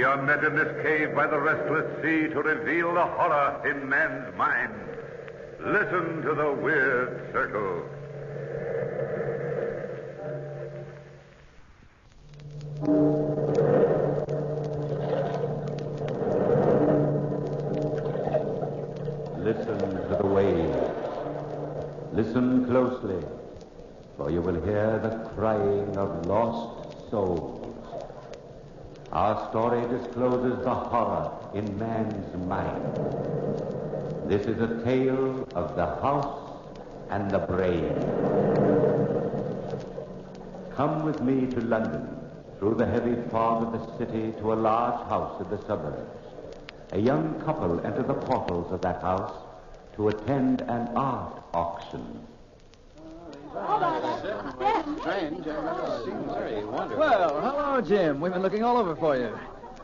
We are met in this cave by the restless sea to reveal the horror in man's mind. Listen to the weird circle. Listen to the waves. Listen closely, for you will hear the crying of lost souls. Our story discloses the horror in man's mind. This is a tale of the house and the brain. Come with me to London, through the heavy fog of the city to a large house in the suburbs. A young couple enter the portals of that house to attend an art auction. Strange. Seems very wonderful. Well, hello, Jim. We've been looking all over for you.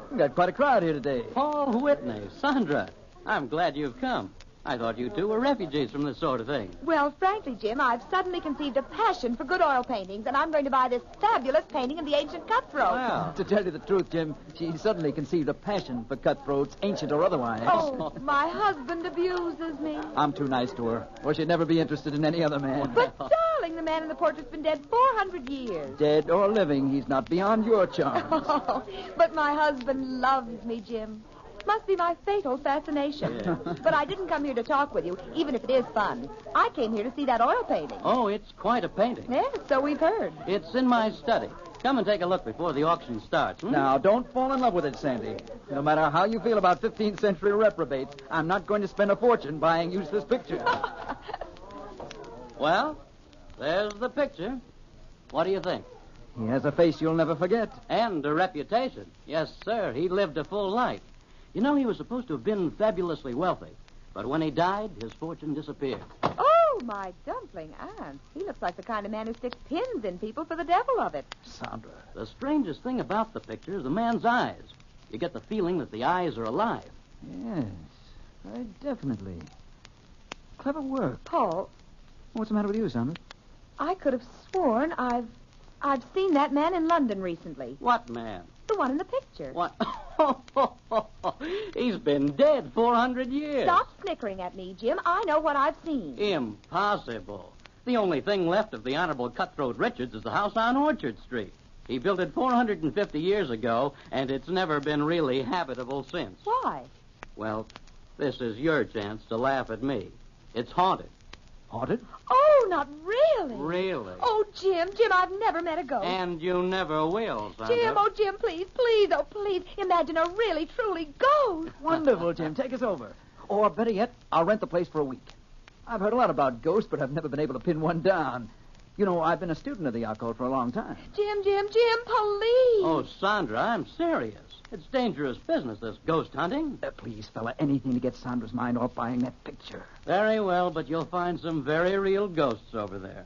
We've got quite a crowd here today. Paul Whitney, Sandra. I'm glad you've come. I thought you two were refugees from this sort of thing. Well, frankly, Jim, I've suddenly conceived a passion for good oil paintings, and I'm going to buy this fabulous painting of the ancient cutthroat. Wow. To tell you the truth, Jim, she suddenly conceived a passion for cutthroats, ancient or otherwise. Oh, my husband abuses me. I'm too nice to her, or she'd never be interested in any other man. But, darling, the man in the portrait's been dead 400 years. Dead or living, he's not beyond your charm. Oh, but my husband loves me, Jim. Must be my fatal fascination. Yeah. But I didn't come here to talk with you, even if it is fun. I came here to see that oil painting. Oh, it's quite a painting. Yes, so we've heard. It's in my study. Come and take a look before the auction starts. Now, don't fall in love with it, Sandy. No matter how you feel about 15th century reprobates, I'm not going to spend a fortune buying useless pictures. Well, there's the picture. What do you think? He has a face you'll never forget. And a reputation. Yes, sir. He lived a full life. You know, he was supposed to have been fabulously wealthy. But when he died, his fortune disappeared. Oh, my dumpling aunt. He looks like the kind of man who sticks pins in people for the devil of it. Sandra. The strangest thing about the picture is the man's eyes. You get the feeling that the eyes are alive. Yes, very definitely. Clever work. Paul, What's the matter with you, Sandra? I could have sworn I've seen that man in London recently. What man? The one in the picture. What? He's been dead 400 years. Stop snickering at me, Jim. I know what I've seen. Impossible. The only thing left of the Honorable Cutthroat Richards is the house on Orchard Street. He built it 450 years ago, and it's never been really habitable since. Why? Well, this is your chance to laugh at me. It's haunted. Haunted? Oh, not really. Really? Oh, Jim, I've never met a ghost. And you never will, Sandra. Jim, please, oh, please. Imagine a really, truly ghost. Wonderful, Jim. Take us over. Or better yet, I'll rent the place for a week. I've heard a lot about ghosts, but I've never been able to pin one down. You know, I've been a student of the occult for a long time. Jim, please. Oh, Sandra, I'm serious. It's dangerous business, this ghost hunting. Please, fella, anything to get Sandra's mind off buying that picture. Very well, but you'll find some very real ghosts over there.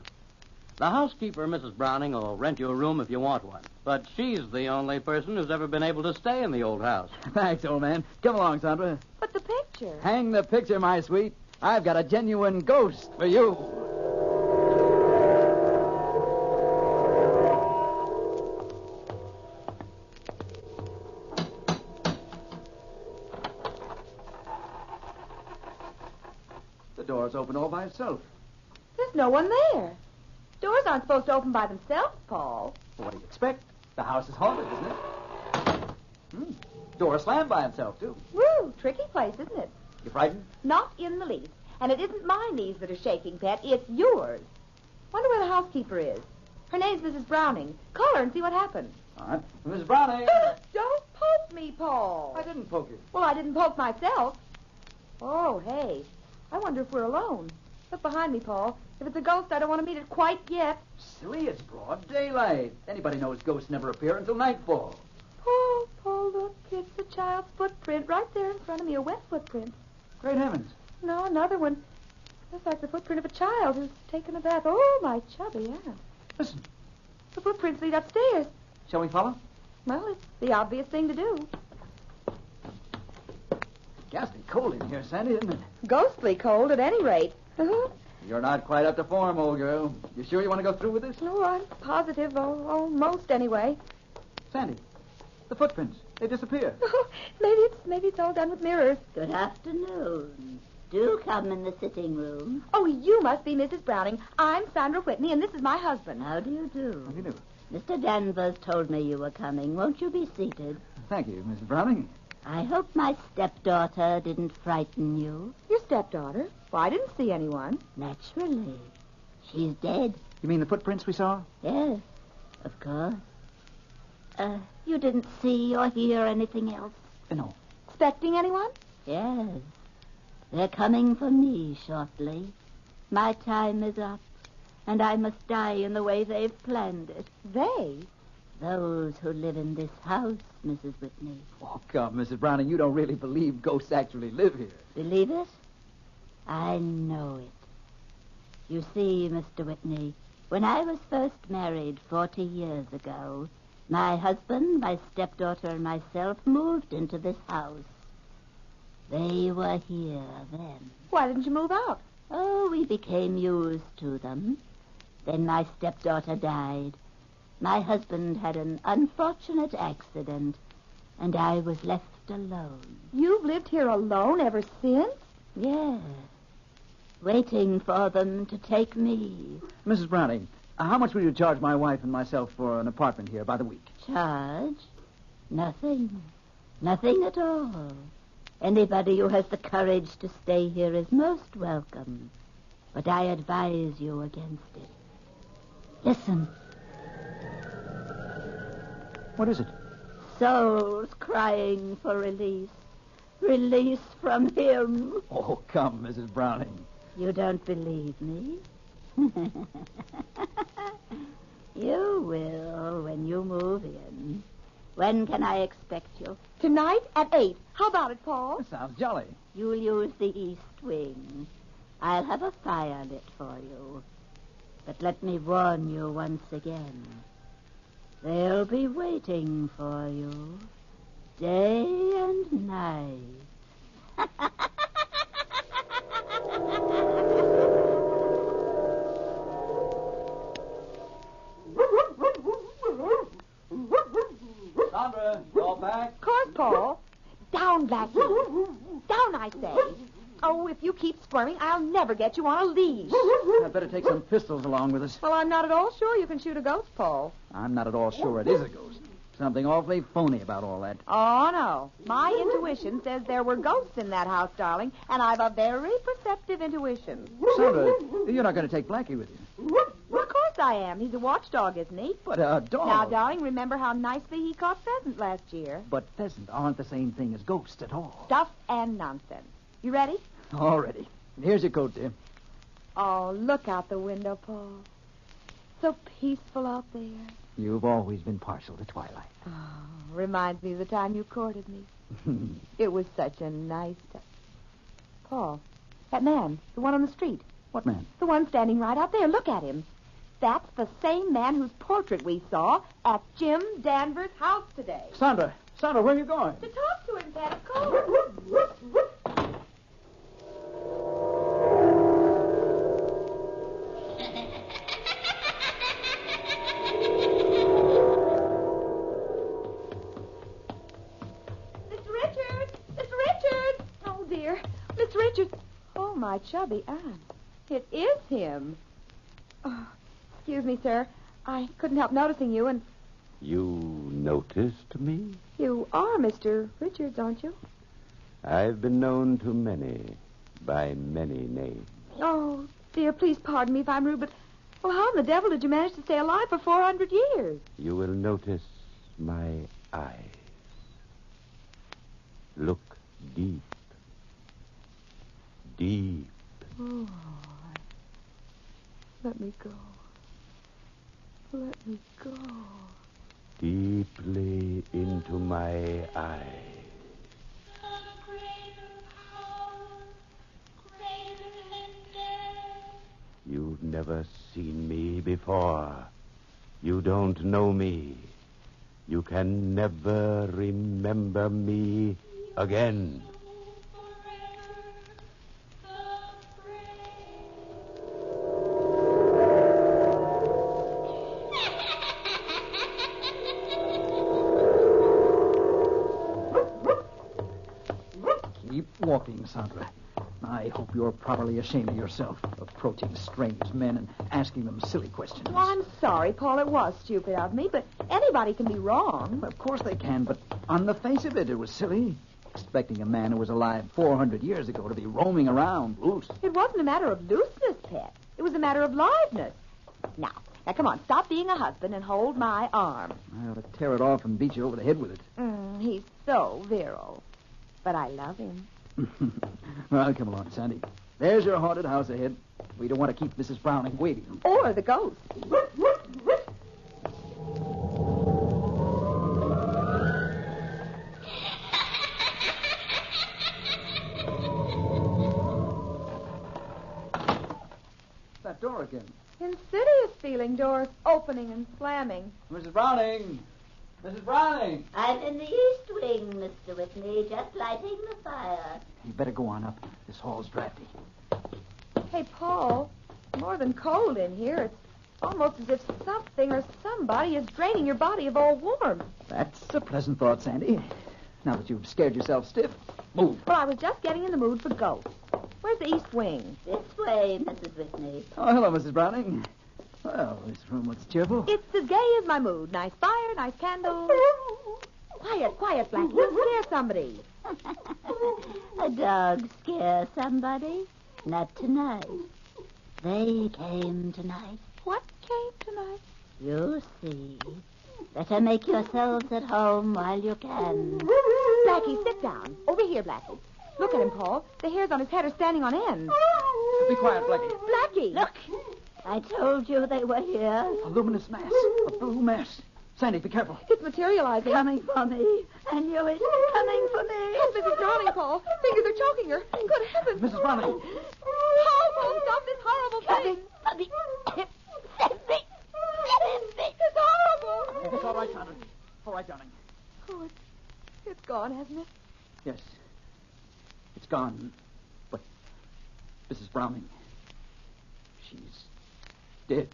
The housekeeper, Mrs. Browning, will rent you a room if you want one. But she's the only person who's ever been able to stay in the old house. Thanks, old man. Come along, Sandra. But the picture. Hang the picture, my sweet. I've got a genuine ghost for you. The door's open all by itself. There's no one there. Doors aren't supposed to open by themselves, Paul. What do you expect? The house is haunted, isn't it? Door slammed by itself, too. Woo, tricky place, isn't it? You frightened? Not in the least. And it isn't my knees that are shaking, Pet. It's yours. Wonder where the housekeeper is. Her name's Mrs. Browning. Call her and see what happens. All right. Miss Browning. Don't poke me, Paul. I didn't poke you. Well, I didn't poke myself. Oh, hey. I wonder if we're alone. Look behind me, Paul. If it's a ghost, I don't want to meet it quite yet. Silly, it's broad daylight. Anybody knows ghosts never appear until nightfall. Paul, look. It's the child's footprint right there in front of me, a wet footprint. Great heavens. No, another one. Looks like the footprint of a child who's taken a bath. Oh, my chubby aunt. Listen. The footprints lead upstairs. Shall we follow? Well, it's the obvious thing to do. Ghastly cold in here, Sandy, isn't it? Ghostly cold at any rate. You're not quite up to form, old girl. You sure you want to go through with this? No, I'm positive. Almost, anyway. Sandy, the footprints. They disappear. Oh, maybe it's all done with mirrors. Good afternoon. Do come in the sitting room. Oh, you must be Mrs. Browning. I'm Sandra Whitney, and this is my husband. How do you do? How do you do? Mr. Danvers told me you were coming. Won't you be seated? Thank you, Mrs. Browning. I hope my stepdaughter didn't frighten you. Your stepdaughter? Well, I didn't see anyone. Naturally. She's dead. You mean the footprints we saw? Yes, of course. You didn't see or hear anything else? No. Expecting anyone? Yes. They're coming for me shortly. My time is up, and I must die in the way they've planned it. They? Those who live in this house, Mrs. Whitney. Oh, come, Mrs. Browning, you don't really believe ghosts actually live here. Believe it? I know it. You see, Mr. Whitney, when I was first married 40 years ago, my husband, my stepdaughter, and myself moved into this house. They were here then. Why didn't you move out? Oh, we became used to them. Then my stepdaughter died. My husband had an unfortunate accident, and I was left alone. You've lived here alone ever since? Yes. Waiting for them to take me. Mrs. Browning, how much will you charge my wife and myself for an apartment here by the week? Charge? Nothing. Nothing at all. Anybody who has the courage to stay here is most welcome. But I advise you against it. Listen. What is it? Souls crying for release. Release from him. Oh, come, Mrs. Browning. You don't believe me? You will when you move in. When can I expect you? Tonight at 8. How about it, Paul? That sounds jolly. You'll use the east wing. I'll have a fire lit for you. But let me warn you once again. They'll be waiting for you day and night. Sandra, call back. Of course, Paul. Down, Blackie. Down, I say. Oh, if you keep squirming, I'll never get you on a leash. I'd better take some pistols along with us. Well, I'm not at all sure you can shoot a ghost, Paul. I'm not at all sure it is a ghost. Something awfully phony about all that. Oh, no. My intuition says there were ghosts in that house, darling, and I've a very perceptive intuition. Sandra, you're not going to take Blackie with you. Well, of course I am. He's a watchdog, isn't he? But a dog. Now, darling, remember how nicely he caught pheasant last year? But pheasants aren't the same thing as ghosts at all. Stuff and nonsense. You ready? All ready. And here's your coat, dear. Oh, look out the window, Paul. So peaceful out there. You've always been partial to twilight. Oh, reminds me of the time you courted me. It was such a nice time. Paul, that man, the one on the street. What man? The one standing right out there. Look at him. That's the same man whose portrait we saw at Jim Danvers' house today. Sandra, where are you going? To talk to him, Pat, of course. My chubby aunt. It is him. Oh, excuse me, sir. I couldn't help noticing you, and... You noticed me? You are Mr. Richards, aren't you? I've been known to many, by many names. Oh, dear, please pardon me if I'm rude, but... Well, how in the devil did you manage to stay alive for 400 years? You will notice my eyes. Look deep. Deep. Oh, let me go. Let me go. Deeply into my eyes. You've never seen me before. You don't know me. You can never remember me again. walking, Sandra. I hope you're properly ashamed of yourself, approaching strange men and asking them silly questions. Well, I'm sorry, Paul. It was stupid of me, but anybody can be wrong. Well, of course they can, but on the face of it, it was silly. Expecting a man who was alive 400 years ago to be roaming around loose. It wasn't a matter of looseness, Pet. It was a matter of liveness. Now, come on, stop being a husband and hold my arm. I ought to tear it off and beat you over the head with it. He's so virile. But I love him. Well, come along, Sandy. There's your haunted house ahead. We don't want to keep Mrs. Browning waiting. Or the ghost. That door again. Insidious feeling, doors opening and slamming. Mrs. Browning! Mrs. Browning! I'm in the east wing, Mr. Whitney, just lighting the fire. You better go on up. This hall's drafty. Hey, Paul, more than cold in here. It's almost as if something or somebody is draining your body of all warmth. That's a pleasant thought, Sandy. Now that you've scared yourself stiff, move. Well, I was just getting in the mood for ghosts. Where's the east wing? This way, Mrs. Whitney. Oh, hello, Mrs. Browning. Well, this room looks cheerful. It's as gay as my mood. Nice fire, nice candles. Quiet, Blackie. You'll scare somebody. A dog scare somebody? Not tonight. They came tonight. What came tonight? You'll see. Better make yourselves at home while you can. Blackie, sit down. Over here, Blackie. Look at him, Paul. The hairs on his head are standing on end. Be quiet, Blackie. Blackie! Look, I told you they were here. A luminous mass. A blue mass. Sandy, be careful. It's materializing. Coming for me. I knew it. Coming for me. It's Mrs. Browning, Paul. Fingers are choking her. Good heavens. Mrs. Browning. Paul, stop this horrible thing. Save me. It's horrible. It's all right, Sandra. All right, darling. Oh, it's gone, hasn't it? Yes. It's gone. But Mrs. Browning, she's dead.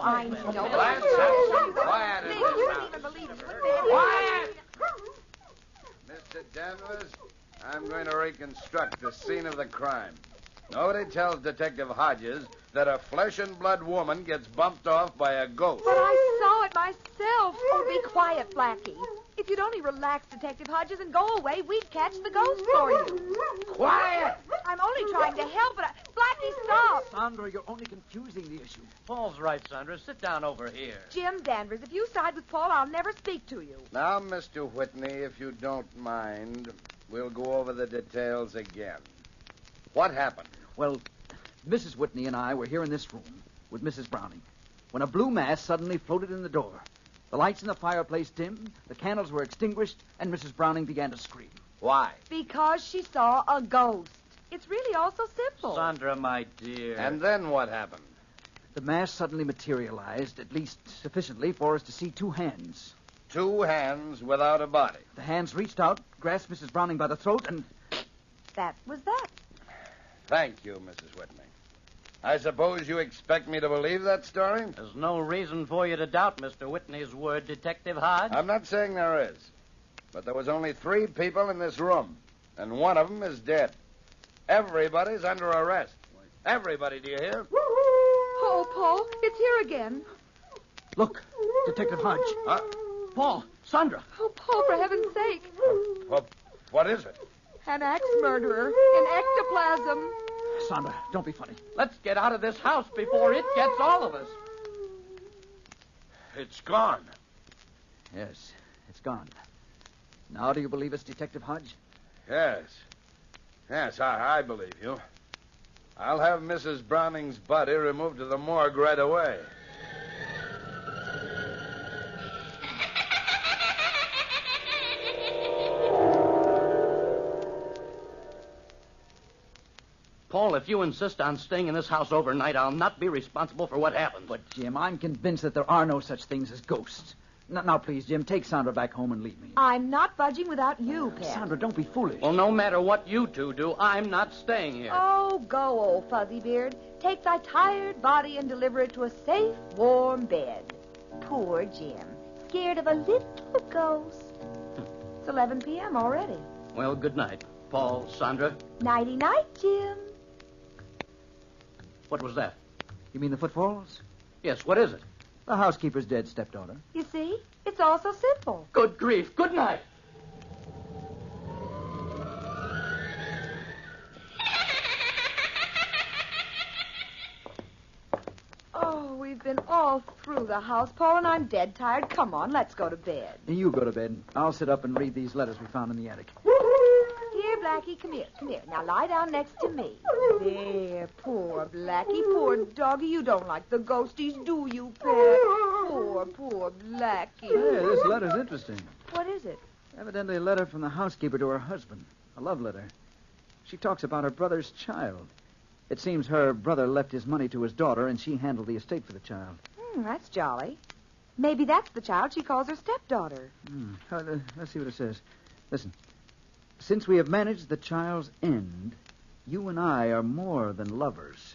I know. Quiet. You wouldn't even believe it. Quiet! Mr. Danvers, I'm going to reconstruct the scene of the crime. Nobody tells Detective Hodges that a flesh-and-blood woman gets bumped off by a ghost. But I saw it myself. Oh, be quiet, Blackie. If you'd only relax, Detective Hodges, and go away, we'd catch the ghost for you. Quiet! I'm only trying to help, but Blackie, stop. Sandra, you're only confusing the issue. Paul's right, Sandra. Sit down over here. Jim Danvers, if you side with Paul, I'll never speak to you. Now, Mr. Whitney, if you don't mind, we'll go over the details again. What happened? Well, Mrs. Whitney and I were here in this room with Mrs. Browning when a blue mass suddenly floated in the door. The lights in the fireplace dimmed, the candles were extinguished, and Mrs. Browning began to scream. Why? Because she saw a ghost. It's really all so simple. Sandra, my dear. And then what happened? The mass suddenly materialized, at least sufficiently for us to see two hands. Two hands without a body. The hands reached out, grasped Mrs. Browning by the throat, and... That was that. Thank you, Mrs. Whitney. I suppose you expect me to believe that story? There's no reason for you to doubt Mr. Whitney's word, Detective Hodge. I'm not saying there is. But there was only 3 people in this room, and one of them is dead. Everybody's under arrest. Everybody, do you hear? Oh, Paul, it's here again. Look, Detective Hodge. Paul, Sandra. Oh, Paul, for heaven's sake. What is it? An axe murderer in ectoplasm. Sandra, don't be funny. Let's get out of this house before it gets all of us. It's gone. Yes, it's gone. Now do you believe us, Detective Hodge? Yes. Yes, I believe you. I'll have Mrs. Browning's body removed to the morgue right away. Paul, if you insist on staying in this house overnight, I'll not be responsible for what happens. But, Jim, I'm convinced that there are no such things as ghosts. Now, please, Jim, take Sandra back home and leave me. I'm not budging without you, Pet. Sandra, don't be foolish. Well, no matter what you two do, I'm not staying here. Oh, go, old fuzzy beard. Take thy tired body and deliver it to a safe, warm bed. Poor Jim. Scared of a little ghost. It's 11 p.m. already. Well, good night, Paul, Sandra. Nighty-night, Jim. What was that? You mean the footfalls? Yes, what is it? The housekeeper's dead stepdaughter. You see? It's all so simple. Good grief. Good night. Oh, we've been all through the house, Paul, and I'm dead tired. Come on, let's go to bed. You go to bed. I'll sit up and read these letters we found in the attic. Here, Blackie, come here, come here. Now lie down next to me. There, poor Blackie, poor doggy. You don't like the ghosties, do you, Pet? Poor Blackie. Hey, this letter's interesting. What is it? Evidently a letter from the housekeeper to her husband. A love letter. She talks about her brother's child. It seems her brother left his money to his daughter, and she handled the estate for the child. That's jolly. Maybe that's the child she calls her stepdaughter. Let's see what it says. Listen. Since we have managed the child's end, you and I are more than lovers.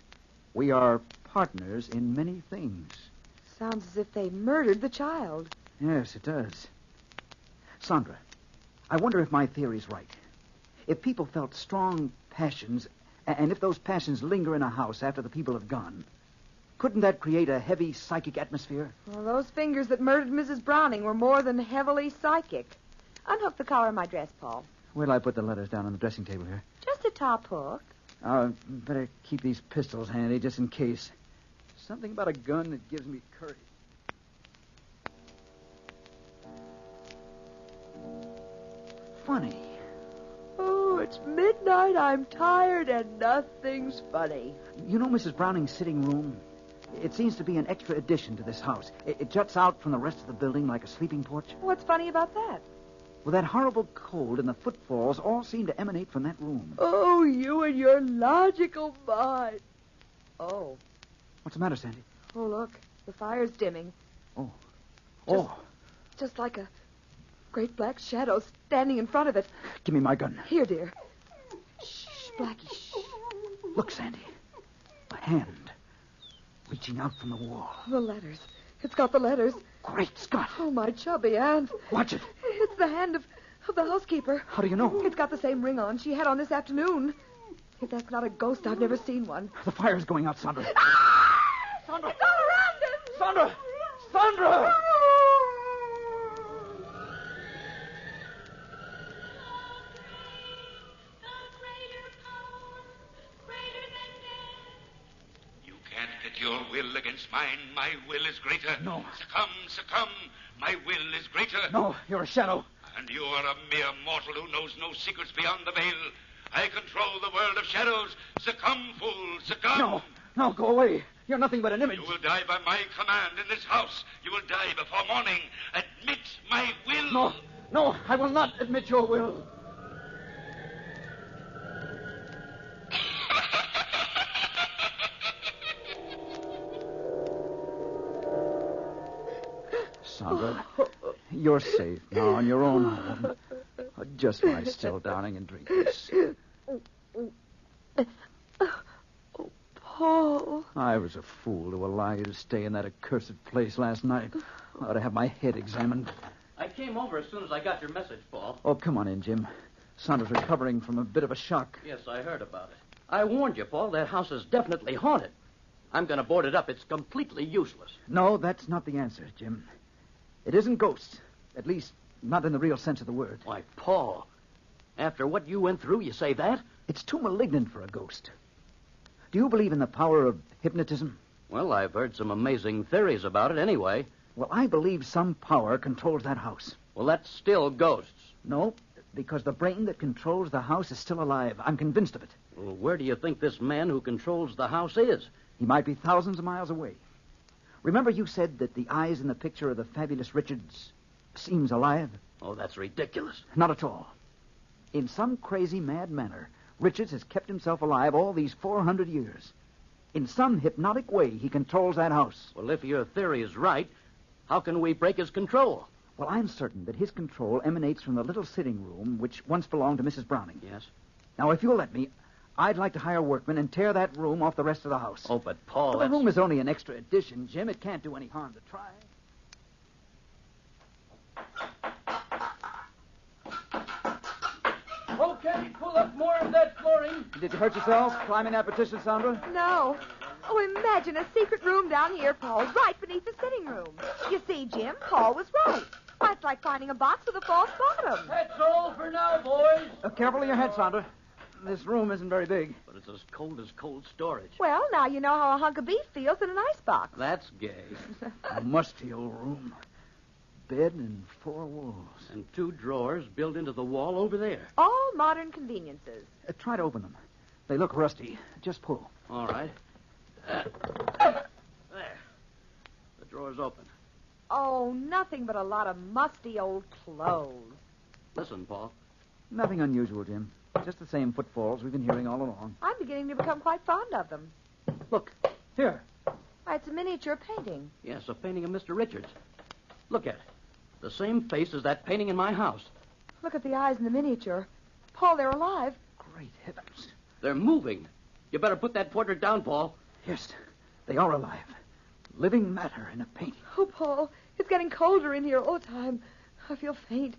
We are partners in many things. Sounds as if they murdered the child. Yes, it does. Sandra, I wonder if my theory's right. If people felt strong passions, and if those passions linger in a house after the people have gone, couldn't that create a heavy psychic atmosphere? Well, those fingers that murdered Mrs. Browning were more than heavily psychic. Unhook the collar of my dress, Paul. Where till I put the letters down on the dressing table here? Just a top hook. Better keep these pistols handy just in case. Something about a gun that gives me courage. Funny. Oh, it's midnight. I'm tired and nothing's funny. You know Mrs. Browning's sitting room? It seems to be an extra addition to this house. It juts out from the rest of the building like a sleeping porch. What's funny about that? Well, that horrible cold and the footfalls all seem to emanate from that room. Oh, you and your logical mind. Oh. What's the matter, Sandy? Oh, look. The fire's dimming. Oh. Just like a great black shadow standing in front of it. Give me my gun. Here, dear. Shh, Blackie, shh. Look, Sandy. A hand reaching out from the wall. The letters. It's got the letters. Great Scott. Oh, my chubby hand. Watch it. It's the hand of the housekeeper. How do you know? It's got the same ring on she had on this afternoon. If that's not a ghost, I've never seen one. The fire's going out, Sandra. Ah! Sandra! It's all around us! Sandra! Sandra! You can't get your will against mine. My will is greater. No. Succumb. My will is greater. No, you're a shadow. And you are a mere mortal who knows no secrets beyond the veil. I control the world of shadows. Succumb, fool, succumb. No, go away. You're nothing but an image. You will die by my command in this house. You will die before morning. Admit my will. No, I will not admit your will. Sandra, you're safe now in your own home. Just lie still, darling, and drink this. Paul. I was a fool to allow you to stay in that accursed place last night. I ought to have my head examined. I came over as soon as I got your message, Paul. Oh, come on in, Jim. Sandra's recovering from a bit of a shock. Yes, I heard about it. I warned you, Paul. That house is definitely haunted. I'm going to board it up. It's completely useless. No, that's not the answer, Jim. It isn't ghosts. At least, not in the real sense of the word. Why, Paul, after what you went through, you say that? It's too malignant for a ghost. do you believe in the power of hypnotism? Well, I've heard some amazing theories about it anyway. Well, I believe some power controls that house. Well, that's still ghosts. No, because the brain that controls the house is still alive. I'm convinced of it. Well, where do you think this man who controls the house is? He might be thousands of miles away. Remember you said that the eyes in the picture of the fabulous Richards seems alive? Oh, that's ridiculous. Not at all. In some crazy, mad manner, Richards has kept himself alive all these 400 years. In some hypnotic way, he controls that house. Well, if your theory is right, how can we break his control? Well, I'm certain that his control emanates from the little sitting room which once belonged to Mrs. Browning. Yes? Now, if you'll let me, I'd like to hire workmen and tear that room off the rest of the house. Oh, but Paul, Well, the room is only an extra addition, Jim. It can't do any harm to try. Okay, pull up more of that flooring. Did you hurt yourself climbing that petition, Sandra? No. Oh, imagine a secret room down here, Paul, right beneath the sitting room. You see, Jim, Paul was right. That's like finding a box with a false bottom. That's all for now, boys. Careful of your head, Sandra. This room isn't very big. But it's as cold storage. Well, now you know how a hunk of beef feels in an icebox. That's gay. A musty old room. Bed and 4 walls. And 2 drawers built into the wall over there. All modern conveniences. Try to open them. They look rusty. Just pull. All right. There. The drawer's open. Oh, nothing but a lot of musty old clothes. Listen, Paul. Nothing unusual, Jim. Just the same footfalls we've been hearing all along. I'm beginning to become quite fond of them. Look, here. Why, it's a miniature painting. Yes, a painting of Mr. Richards. Look at it. The same face as that painting in my house. Look at the eyes in the miniature. Paul, they're alive. Great heavens. They're moving. You better put that portrait down, Paul. Yes, they are alive. Living matter in a painting. Oh, Paul, it's getting colder in here all the time. I feel faint,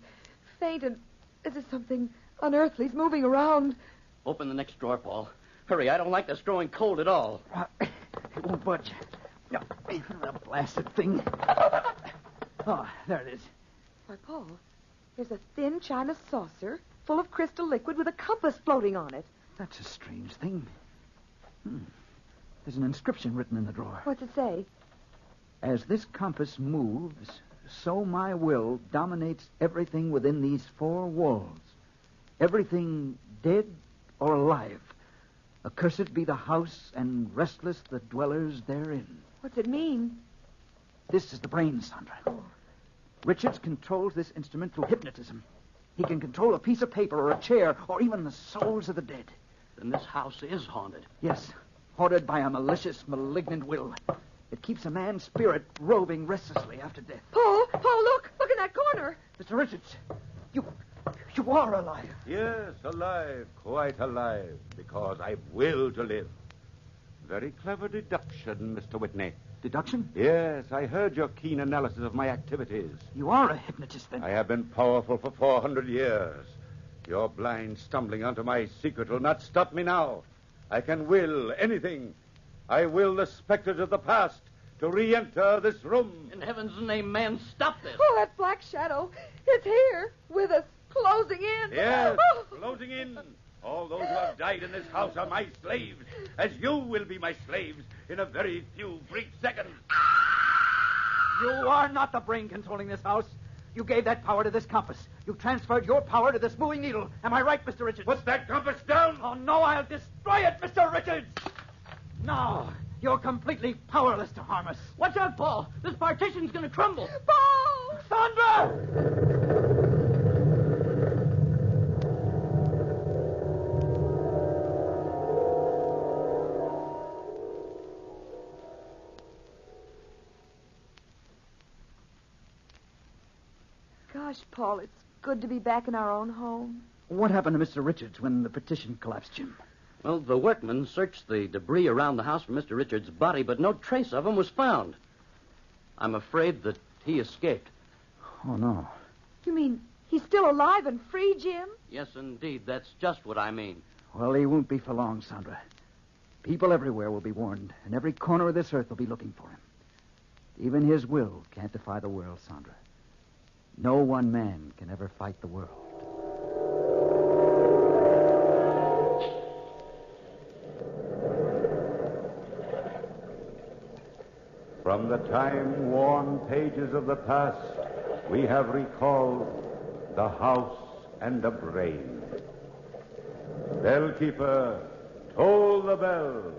and as if something unearthly's moving around. Open the next drawer, Paul. Hurry, I don't like this growing cold at all. It won't budge. No, the blasted thing. Oh, there it is. Why, Paul, there's a thin china saucer full of crystal liquid with a compass floating on it. That's a strange thing. There's an inscription written in the drawer. What's it say? As this compass moves, so my will dominates everything within these 4 walls. Everything dead or alive. Accursed be the house, and restless the dwellers therein. What's it mean? This is the brain, Sandra. Oh. Richards controls this instrument through hypnotism. He can control a piece of paper or a chair or even the souls of the dead. Then this house is haunted. Yes, haunted by a malicious, malignant will. It keeps a man's spirit roving restlessly after death. Paul, look in that corner. Mr. Richards, you are alive. Yes, alive, quite alive, because I will to live. Very clever deduction, Mr. Whitney. Deduction? Yes, I heard your keen analysis of my activities. You are a hypnotist, then. I have been powerful for 400 years. Your blind stumbling onto my secret will not stop me now. I can will anything. I will the specters of the past to re-enter this room. In heaven's name, man, stop this. Oh, that black shadow. It's here with us, closing in. Yes, Oh. closing in. All those who have died in this house are my slaves, as you will be my slaves in a very few brief seconds. You are not the brain controlling this house. You gave that power to this compass. You transferred your power to this moving needle. Am I right, Mr. Richards? Put that compass down. Oh, no, I'll destroy it, Mr. Richards. No, you're completely powerless to harm us. Watch out, Paul. This partition's going to crumble. Paul! Sandra! Gosh, Paul, it's good to be back in our own home. What happened to Mr. Richards when the petition collapsed, Jim? Well, the workmen searched the debris around the house for Mr. Richards' body, but no trace of him was found. I'm afraid that he escaped. Oh, no. You mean he's still alive and free, Jim? Yes, indeed. That's just what I mean. Well, he won't be for long, Sandra. People everywhere will be warned, and every corner of this earth will be looking for him. Even his will can't defy the world, Sandra. No one man can ever fight the world. From the time-worn pages of the past, we have recalled the house and the brain. Bellkeeper, toll the bell.